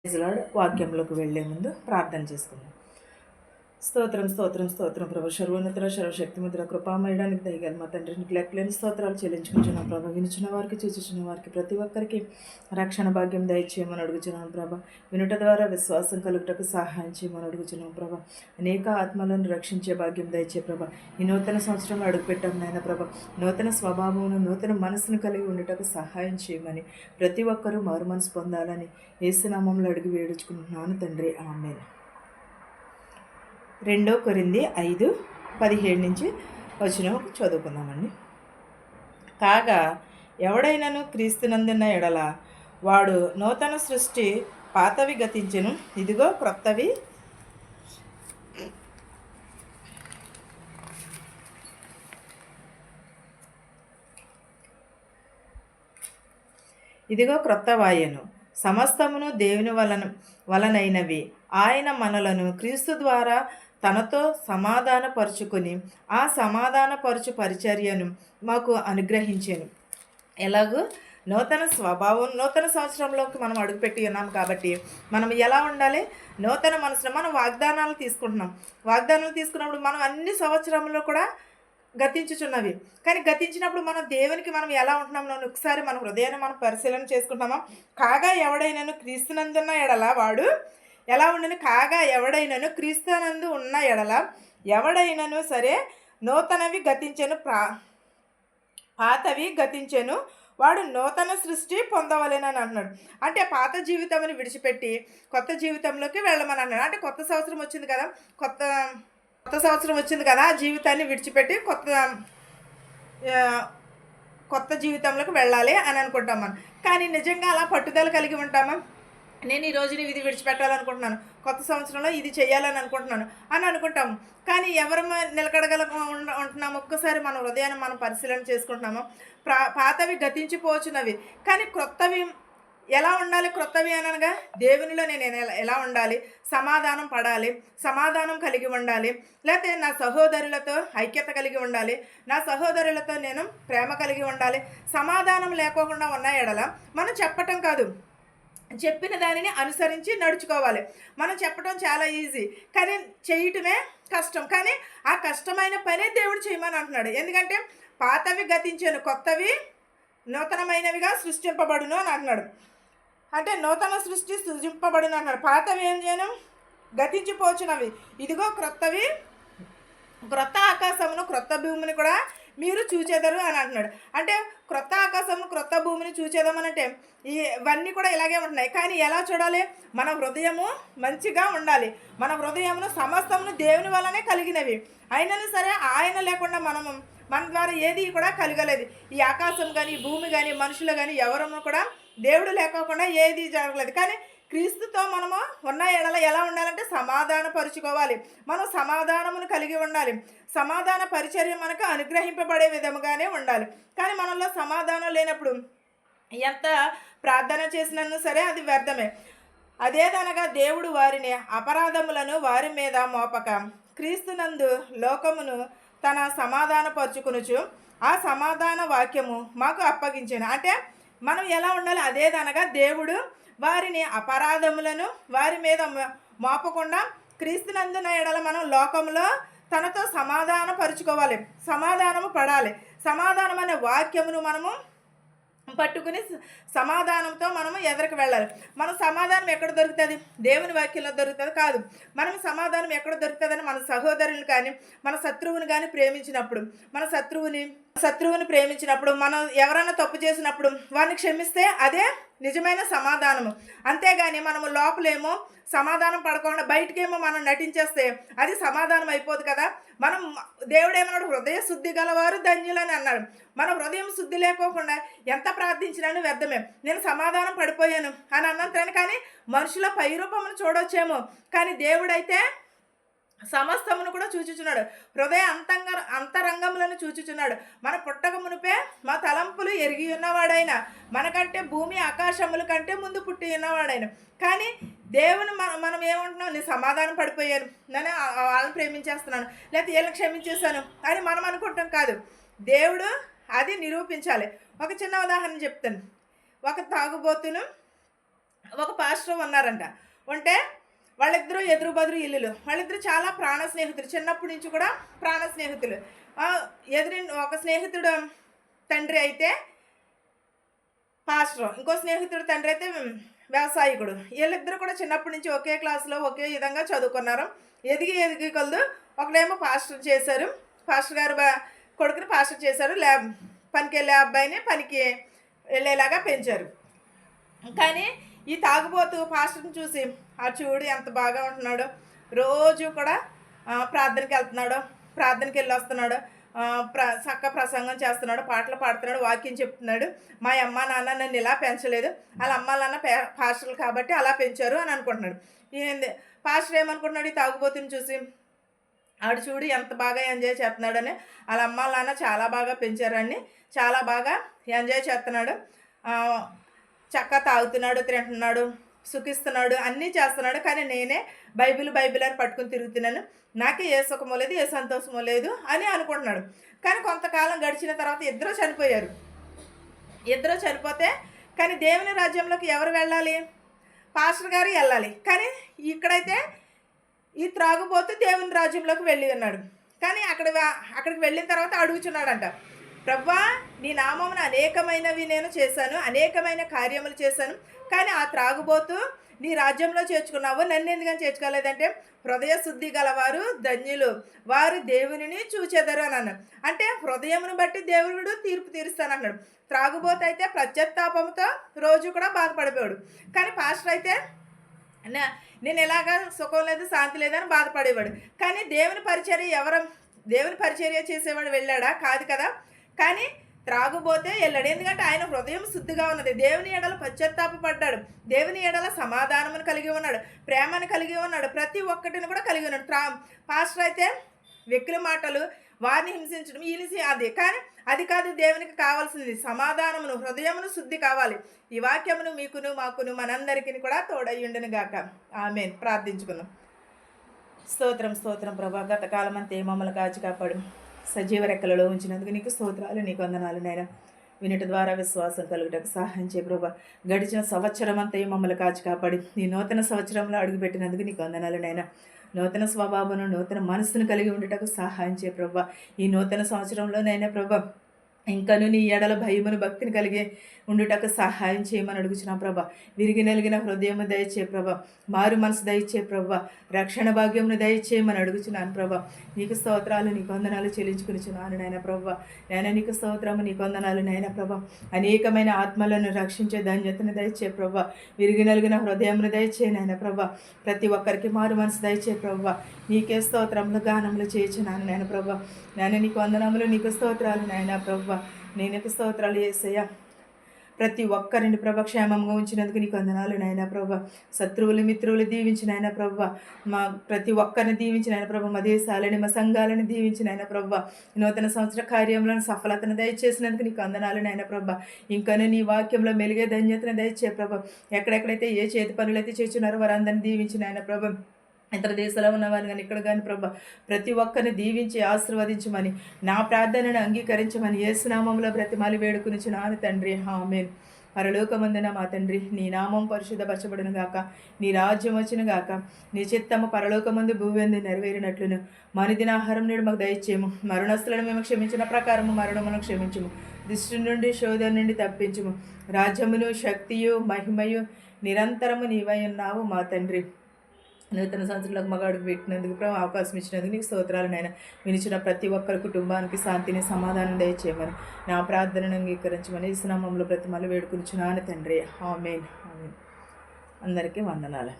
వాక్యంలోకి వెళ్లే ముందు ప్రార్థన చేసుకుందాం. స్తోత్రం స్తోత్రం స్తోత్రం ప్రభు, సర్వోన్నతుల సర్వశక్తిమంతుల కృపామయడానికి దయగల మా తండ్రి నీకు లెక్కలేని స్తోత్రాలు చెల్లించుకుంటున్నాం ప్రభు. వినుచున్న వారికి చూచుచున్న వారికి ప్రతి ఒక్కరికి రక్షణ భాగ్యం దయచేయమని అడుగుచున్నాం ప్రభు. వినుట ద్వారా విశ్వాసం కలుగుటకు సహాయం చేయమని అడుగుచున్నాం ప్రభు. అనేక ఆత్మలను రక్షించే భాగ్యం దయచే ప్రభు. ఈ నూతన సంవత్సరంలో అడుగుపెట్టాం నాయన ప్రభు. నూతన స్వభావమును నూతన మనసును కలిగి ఉండటకు సహాయం చేయమని, ప్రతి ఒక్కరూ మారు మనసు పొందాలని యేసు నామములో అడిగి వేడుచుకుంటున్నాను తండ్రి, ఆమేన్. 2 కొరింథీ 5:17 నుంచి వచనం చదువుకుందామండి. కాగా ఎవడైనను క్రీస్తునందున్న ఎడల వాడు నూతన సృష్టి, పాతవి గతించెను, ఇదిగో క్రొత్తవి క్రొత్తవాయెను. సమస్తమును దేవుని వలనైనవి. ఆయన మనలను క్రీస్తు ద్వారా తనతో సమాధానపరుచుకొని ఆ సమాధానపరుచు పరిచర్యను మాకు అనుగ్రహించాను. ఎలాగూ నూతన స్వభావం, నూతన సంవత్సరంలోకి మనం అడుగుపెట్టి ఉన్నాం కాబట్టి మనం ఎలా ఉండాలి? నూతన మనసులో మనం వాగ్దానాలు తీసుకుంటున్నాం. వాగ్దానాలు తీసుకున్నప్పుడు మనం అన్ని సంవత్సరంలో కూడా గతించుచున్నవి. కానీ గతించినప్పుడు మనం దేవునికి మనం ఎలా ఉంటున్నాం ఒకసారి మన హృదయాన్ని మనం పరిశీలన చేసుకుంటామా? కాగా ఎవడైనాను క్రీస్తునందున్న ఎడల వాడు ఎలా ఉండను? కాగా ఎవడైనాను క్రీస్తునందు ఉన్న ఎడల ఎవడైనాను సరే నూతనవి గతించెను, పాతవి గతించెను, వాడు నూతన సృష్టి పొందవలేనని అంటున్నాడు. అంటే పాత జీవితంని విడిచిపెట్టి కొత్త జీవితంలోకి వెళ్ళమని అన్నాడు. అంటే కొత్త సంవత్సరం వచ్చింది కదా, కొత్త సంవత్సరం వచ్చింది కదా, ఆ జీవితాన్ని విడిచిపెట్టి కొత్త జీవితంలోకి వెళ్ళాలి అని అనుకుంటాం మనం. కానీ నిజంగా అలా పట్టుదల కలిగి ఉంటామా? నేను ఈ రోజుని ఇది విడిచిపెట్టాలనుకుంటున్నాను, కొత్త సంవత్సరంలో ఇది చేయాలని అనుకుంటున్నాను అని అనుకుంటాము. కానీ ఎవరు ఉంటున్నాము? ఒక్కసారి మన హృదయాన్ని మనం పరిశీలన చేసుకుంటున్నాము. పాతవి గతించిపోవచ్చున్నవి, కానీ క్రొత్తవి ఎలా ఉండాలి? క్రొత్తవి అనగా దేవునిలో నేను ఎలా ఉండాలి? సమాధానం పడాలి, సమాధానం కలిగి ఉండాలి, లేకపోతే నా సహోదరులతో ఐక్యత కలిగి ఉండాలి, నా సహోదరులతో నేను ప్రేమ కలిగి ఉండాలి. సమాధానం లేకోకుండా ఉన్న ఎడల మనం చెప్పటం కాదు, చెప్పిన దానిని అనుసరించి నడుచుకోవాలి. మనం చెప్పడం చాలా ఈజీ, కానీ చేయటమే కష్టం. కానీ ఆ కష్టమైన పనే దేవుడు చేయమని అంటున్నాడు. ఎందుకంటే పాతవి గతించాను, కొత్తవి నూతనమైనవిగా సృష్టింపబడును అని అంటున్నాడు. అంటే నూతన సృష్టి సృజింపబడును అన్నాడు. పాతవి ఏం చేయను? గతించిపోచున్నవి, ఇదిగో క్రొత్తవి, క్రొత్త ఆకాశమును క్రొత్త భూమిని కూడా మీరు చూచేదరు అని అంటున్నాడు. అంటే క్రొత్త ఆకాశమును క్రొత్త భూమిని చూచేదామనంటే ఇవన్నీ కూడా ఇలాగే ఉంటున్నాయి. కానీ ఎలా చూడాలి? మన హృదయము మంచిగా ఉండాలి. మన హృదయమును సమస్తమును దేవుని వల్లనే కలిగినవి. అయినను సరే ఆయన లేకుండా మన ద్వారా ఏది కూడా కలగలేదు. ఈ ఆకాశం కానీ, భూమి కానీ, మనుషులు కానీ ఎవరము కూడా దేవుడు లేకోకుండా ఏది జరగలేదు. కానీ క్రీస్తుతో మనము ఉన్న ఎడల ఎలా ఉండాలంటే సమాధానపరుచుకోవాలి. మనం సమాధానమును కలిగి ఉండాలి. సమాధాన పరిచర్య మనకు అనుగ్రహింపబడే విధముగానే ఉండాలి. కానీ మనలో సమాధానం లేనప్పుడు ఎంత ప్రార్థన చేసినా సరే అది వ్యర్థమే. అదేదనగా దేవుడు వారిని అపరాధములను వారి మీద మోపక క్రీస్తునందు లోకమును తన సమాధానపరుచుకొనుచు ఆ సమాధాన వాక్యము మాకు అప్పగించాను. అంటే మనం ఎలా ఉండాలి? అదేదనగా దేవుడు వారిని అపరాధములను వారి మీద మోపకుండా క్రీస్తునందున ఎడల మనం లోకంలో తనతో సమాధానపరుచుకోవాలి, సమాధానము పడాలి. సమాధానం అనే వాక్యమును మనము పట్టుకుని సమాధానంతో మనము ఎదరికి వెళ్ళాలి. మన సమాధానం ఎక్కడ దొరుకుతుంది? దేవుని వాక్యంలో దొరుకుతుంది కాదు. మనం సమాధానం ఎక్కడ దొరుకుతుందని మన సహోదరులు కానీ, మన శత్రువుని కానీ ప్రేమించినప్పుడు, మన శత్రువుని ప్రేమించినప్పుడు, మనం ఎవరైనా తప్పు చేసినప్పుడు వారిని క్షమిస్తే అదే నిజమైన సమాధానము. అంతేగాని మనము లోపలేమో సమాధానం పడకుండా బయటకేమో మనం నటించేస్తే అది సమాధానం అయిపోదు కదా. మనం దేవుడు ఏమన్నాడు? హృదయ శుద్ధి గలవారు ధన్యులని అన్నాడు. మన హృదయం శుద్ధి లేకోకుండా ఎంత ప్రార్థించినాను వ్యర్థమే. నేను సమాధానం పడిపోయాను అని అన్నంతనే కానీ మనుషుల పైరూపమును చూడొచ్చేమో, కానీ దేవుడైతే సమస్తమును కూడా చూచుచున్నాడు. హృదయ అంతరంగములను చూచుచున్నాడు. మన పుట్టక మునిపే మా తలంపులు ఎరిగి ఉన్నవాడైనా, మనకంటే భూమి ఆకాశముల కంటే ముందు పుట్టి ఉన్నవాడైనా. కానీ దేవుని మనం ఏమంటున్నాం? నేను సమాధానం పడిపోయాను, నేను వాళ్ళని ప్రేమించేస్తున్నాను, లేకపోతే వీళ్ళని క్షమించేస్తాను అని మనం అనుకుంటాం కాదు. దేవుడు అది నిరూపించాలి. ఒక చిన్న ఉదాహరణ చెప్తాను. ఒక తాగుబోతును ఒక పాస్టర్ ఉన్నారంట. ఉంటే వాళ్ళిద్దరూ ఎదురు బదురు ఇల్లులు. వాళ్ళిద్దరూ చాలా ప్రాణ స్నేహితులు. చిన్నప్పటి నుంచి కూడా ప్రాణ స్నేహితులు. ఒక స్నేహితుడు తండ్రి అయితే పాస్టర్, ఇంకో స్నేహితుడు తండ్రి అయితే వ్యవసాయకుడు. వీళ్ళిద్దరూ కూడా చిన్నప్పటి నుంచి ఒకే క్లాసులో ఒకే విధంగా చదువుకున్నారు. ఎదిగి కొలదు ఒకడేమో పాస్టర్ చేశారు, పాస్టర్ గారు కొడుకుని పాస్టర్ చేశారు. పనికి వెళ్ళే అబ్బాయిని పనికి వెళ్ళేలాగా పెంచారు. కానీ ఈ తాగుబోతు పాస్టర్ని చూసి ఆ చూడు ఎంత బాగా ఉంటున్నాడు, రోజు కూడా ప్రార్థనకి వెళ్తున్నాడు, ప్రార్థనకి వెళ్ళి వస్తున్నాడు, చక్క ప్రసంగం చేస్తున్నాడు, పాటలు పాడుతున్నాడు, వాక్యం చెప్తున్నాడు. మా అమ్మ నాన్న నన్ను ఇలా పెంచలేదు, వాళ్ళ అమ్మ నాన్న పాస్టర్లు కాబట్టి అలా పెంచారు అని అనుకుంటున్నాడు. పాస్టర్ ఏమనుకుంటున్నాడు, ఈ తాగుబోతుని చూసి ఆడు చూడు ఎంత బాగా ఎంజాయ్ చేస్తున్నాడని, వాళ్ళ అమ్మ నాన్న చాలా బాగా పెంచారని చాలా బాగా ఎంజాయ్ చేస్తున్నాడు, చక్కగా తాగుతున్నాడు, తింటున్నాడు, సుఖిస్తున్నాడు, అన్నీ చేస్తున్నాడు. కానీ నేనే బైబిల్ అని పట్టుకుని తిరుగుతున్నాను, నాకే ఏ సుఖమో లేదు, ఏ సంతోషమో లేదు అని అనుకుంటున్నాడు. కానీ కొంతకాలం గడిచిన తర్వాత ఇద్దరూ చనిపోయారు. ఇద్దరూ చనిపోతే కానీ దేవుని రాజ్యంలోకి ఎవరు వెళ్ళాలి? పాస్టర్ గారు వెళ్ళాలి. కానీ ఇక్కడైతే ఈ త్రాగుబోతు దేవుని రాజ్యంలోకి వెళ్ళి ఉన్నాడు. కానీ అక్కడికి వెళ్ళిన తర్వాత అడుగుచున్నాడంట, ప్రభువా నీ నామమున అనేకమైనవి నేను చేశాను, అనేకమైన కార్యములు చేశాను, కానీ ఆ త్రాగుబోతు నీ రాజ్యంలో చేర్చుకున్నావు, నన్ను ఎందుకని చేర్చుకోలేదంటే హృదయ శుద్ధి గలవారు ధన్యులు, వారు దేవునిని చూచెదరు అని అన్నాడు. అంటే హృదయమును బట్టి దేవుడు తీర్పు తీరుస్తానన్నాడు. త్రాగుబోతు అయితే ప్రత్యత్తాపంతో రోజు కూడా బాధపడిపోయాడు. కానీ పాస్టర్ అయితే నేను ఎలాగా సుఖం లేదు శాంతి లేదని బాధపడేవాడు. కానీ దేవుని పరిచర్య చేసేవాడు వెళ్ళాడా? కాదు కదా. కానీ త్రాగుబోతే వెళ్ళాడు. ఎందుకంటే ఆయన హృదయం శుద్ధిగా ఉన్నది, దేవుని ఎడల పశ్చాత్తాపడ్డాడు, దేవుని ఎడల సమాధానమును కలిగి ఉన్నాడు, ప్రేమను కలిగి ఉన్నాడు, ప్రతి ఒక్కటిని కూడా కలిగి ఉన్నాడు. పాస్టర్ అయితే వెక్కిలి మాటలు, వారిని హింసించడం అది కానీ అది కాదు దేవునికి కావాల్సింది, సమాధానమును హృదయమును శుద్ధి కావాలి. ఈ వాక్యమును మీకును మాకును మనందరికీ కూడా తోడయ్యుండును గాక. ఆమేన్. ప్రార్థించుకున్నాం. స్తోత్రం ప్రభా, గత కాలం అంతే మమ్మల్ని కాచి కాపాడు, సజీవ రెక్కలలో ఉంచినందుకు నీకు స్తోత్రాలు, నీకు వందనాలు నాయన. వినటి ద్వారా విశ్వాసం కలుగుటకు సహాయం చేయ ప్రభా. గడిచిన సంవత్సరం అంతా మమ్మల్ని కాచి కాపాడి ఈ నూతన సంవత్సరంలో అడుగుపెట్టినందుకు నీకు వందనాలు నాయన. నూతన స్వభావమును నూతన మనస్సును కలిగి ఉండటకు సహాయం చేయ ప్రభా. ఈ నూతన సంవత్సరంలో నైనా ప్రభా ఇంకను నీ ఎడల భయమును భక్తిని కలిగి ఉండుటకు సహాయం చేయమని అడుగుచున్నాం ప్రభా. విరిగి నలిగిన హృదయము దయచే ప్రభా, మారు మనసు దయచే ప్రభా, రక్షణ భాగ్యమును దయచేయమని అడుగుచున్నాను ప్రభా. నీకు స్తోత్రాలు, నీకు వందనాలు చెల్లించుకునిచున్నాను నాయన ప్రభా. నాయన నీకు స్తోత్రము, నీకు వందనాలు నాయన ప్రభా. అనేకమైన ఆత్మలను రక్షించే ధన్యతను దయచే ప్రభా. విరిగి నలిగిన హృదయమును దయచే నాయన ప్రభా. ప్రతి ఒక్కరికి మారు మనసు దయచే ప్రభా. నీకే స్తోత్రములు గానములు చేయుచున్నాను నాయన ప్రభా. నాయన నీకు వందనములు, నీకు స్తోత్రాలు నాయన ప్రభా. నేను స్తోత్రాలు యేసయ్యా. ప్రతి ఒక్కరిని ప్రభా క్షేమంగా ఉంచినందుకు నీకు వందనాలు నాయన ప్రభా. శత్రువులు మిత్రువులు దీవించిన ఆయన ప్రభా. మా ప్రతి ఒక్కరిని దీవించిన ఆయన ప్రభా. మా దేశాలని మా సంఘాలను దీవించిన ఆయన ప్రభా. నూతన సంవత్సర కార్యంలో సఫలతను దయచేసినందుకు నీకు వందనాలు నాయన ప్రభా. ఇంకనూ నీ వాక్యంలో మెలిగే ధన్యతను దయచే ప్రభా. ఎక్కడెక్కడైతే ఏ చేతి పనులు అయితే చేస్తున్నారో వారందరినీ దీవించిన ఆయన ప్రభా. ఇతర దేశాల్లో ఉన్నవారు కానీ ఇక్కడ కానీ ప్రభా ప్రతి ఒక్కరిని దీవించి ఆశీర్వదించమని, నా ప్రార్థనను అంగీకరించమని యేసునామంలో బ్రతిమాలి వేడుకునిచున్నాను తండ్రి. ఆమేన్. పరలోకమందున మా తండ్రి, నీ నామం పరిశుద్ధపరచబడును గాక, నీ రాజ్యం వచ్చును గాక, నీ చిత్తము పరలోకమందు భూమిందు నెరవేరినట్లును మనుదినాహారం నేడు మాకు దయచేయము. మరణస్తులను మేము క్షమించిన ప్రకారము మరణమును క్షమించుము. దుష్టు నుండి శోధన నుండి తప్పించుము. రాజ్యమును శక్తియు మహిమయు నిరంతరము నీవై ఉన్నావు మా తండ్రి. నూతన సంవత్సరంలోకి మగాడికి పెట్టినందుకు ప్రభు అవకాశం ఇచ్చినందుకు నీకు స్తోత్రాలు నాయన. వినిచిన ప్రతి ఒక్కరి కుటుంబానికి శాంతిని సమాధానం దయచేయమని, నా ప్రార్థనను అంగీకరించమని యేసు నామములో బ్రతిమాలి వేడుకొనుచున్నాను తండ్రి. ఆమేన్. ఆమేన్. అందరికీ వందనాలు.